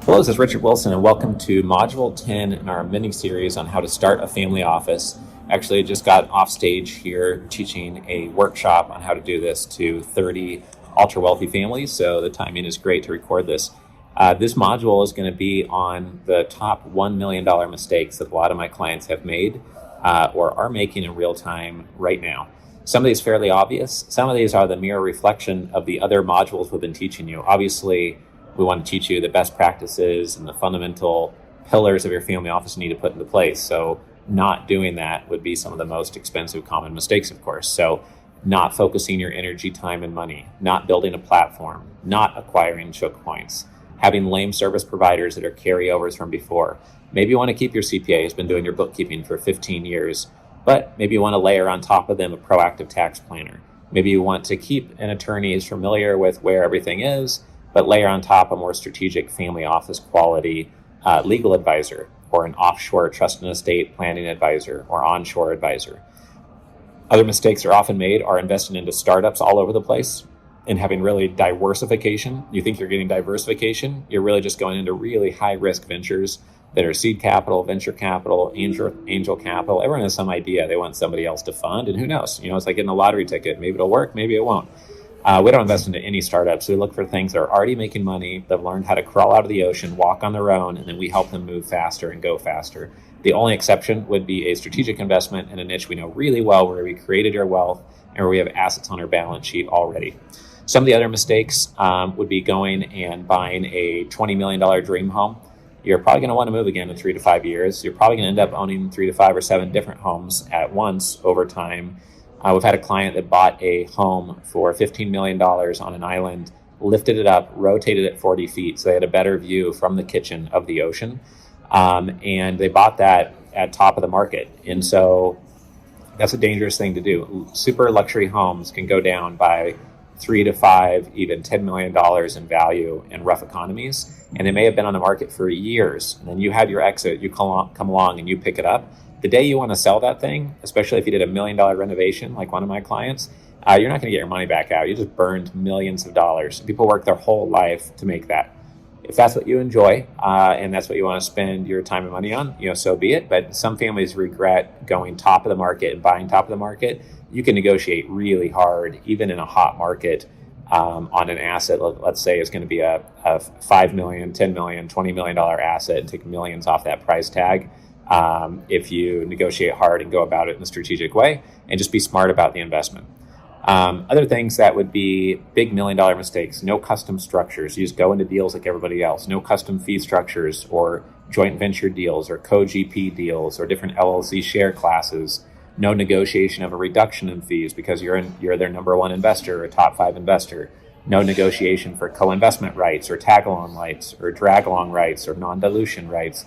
Hello, this is Richard Wilson, and welcome to Module 10 in our mini-series on how to start a family office. Actually, I just got off stage here teaching a workshop on how to do this to 30 ultra-wealthy families, so the timing is great to record this. This module is going to be on the top $1 million mistakes that a lot of my clients have made or are making in real time right now. Some of these fairly obvious. Some of these are the mere reflection of the other modules we've been teaching you. Obviously, we want to teach you the best practices and the fundamental pillars of your family office you need to put into place. So not doing that would be some of the most expensive common mistakes, of course. So not focusing your energy, time, and money, not building a platform, not acquiring choke points, having lame service providers that are carryovers from before. Maybe you want to keep your CPA who's been doing your bookkeeping for 15 years, but maybe you want to layer on top of them a proactive tax planner. Maybe you want to keep an attorney who's familiar with where everything is, but layer on top a more strategic family office quality legal advisor or an offshore trust and estate planning advisor or onshore advisor. Other mistakes that are often made are investing into startups all over the place and having really diversification. You think you're getting diversification, you're really just going into really high risk ventures that are seed capital, venture capital, angel capital. Everyone has some idea they want somebody else to fund, and who knows? It's like getting a lottery ticket. Maybe it'll work, maybe it won't. We don't invest into any startups. We look for things that are already making money, that have learned how to crawl out of the ocean, walk on their own, and then we help them move faster and go faster. The only exception would be a strategic investment in a niche we know really well, where we created our wealth and where we have assets on our balance sheet already. Some of the other mistakes would be going and buying a $20 million dream home. You're probably going to want to move again in 3 to 5 years. You're probably going to end up owning 3 to 5 or 7 different homes at once over time. We've had a client that bought a home for $15 million on an island, lifted it up, rotated it 40 feet so they had a better view from the kitchen of the ocean. And they bought that at top of the market. And so that's a dangerous thing to do. Super luxury homes can go down by 3 to 5, even $10 million in value in rough economies. And they may have been on the market for years. And then you have your exit, you come along and you pick it up. The day you want to sell that thing, especially if you did $1 million renovation, like one of my clients, you're not going to get your money back out. You just burned millions of dollars. People work their whole life to make that. If that's what you enjoy, and that's what you want to spend your time and money on, so be it. But some families regret going top of the market and buying top of the market. You can negotiate really hard, even in a hot market, on an asset. Let's say it's going to be a $5 million, $10 million, $20 million asset and take millions off that price tag. If you negotiate hard and go about it in a strategic way and just be smart about the investment. Other things that would be big $1 million mistakes: no custom structures. You just go into deals like everybody else. No custom fee structures or joint venture deals or co-GP deals or different LLC share classes. No negotiation of a reduction in fees because you're their number one investor or top 5 investor. No negotiation for co-investment rights or tag-along rights or drag-along rights or non-dilution rights.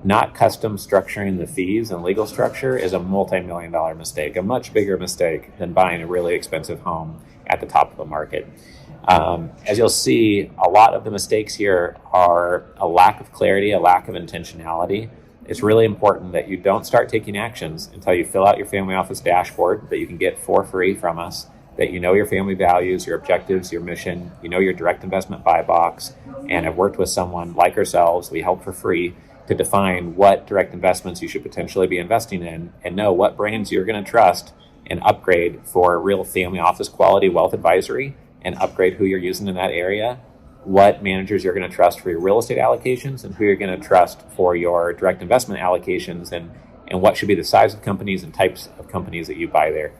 Not custom structuring the fees and legal structure is a multi-million-dollar mistake, a much bigger mistake than buying a really expensive home at the top of the market. As you'll see, a lot of the mistakes here are a lack of clarity, a lack of intentionality. It's really important that you don't start taking actions until you fill out your family office dashboard that you can get for free from us, that you know your family values, your objectives, your mission, your direct investment buy box, and have worked with someone like ourselves. We help for free to define what direct investments you should potentially be investing in and know what brands you're going to trust and upgrade for real family office quality wealth advisory and upgrade who you're using in that area, what managers you're going to trust for your real estate allocations and who you're going to trust for your direct investment allocations and what should be the size of companies and types of companies that you buy there.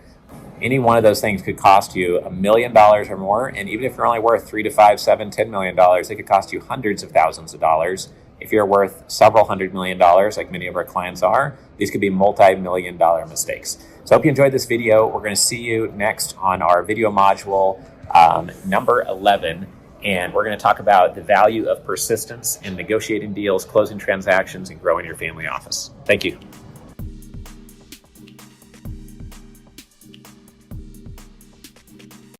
Any one of those things could cost you $1 million or more, and even if you're only worth 3 to 5, 7, $10 million, it could cost you hundreds of thousands of dollars. If you're worth several $100 million, like many of our clients are, these could be multi-million-dollar mistakes. So I hope you enjoyed this video. We're going to see you next on our video module number 11, and we're going to talk about the value of persistence in negotiating deals, closing transactions, and growing your family office. Thank you.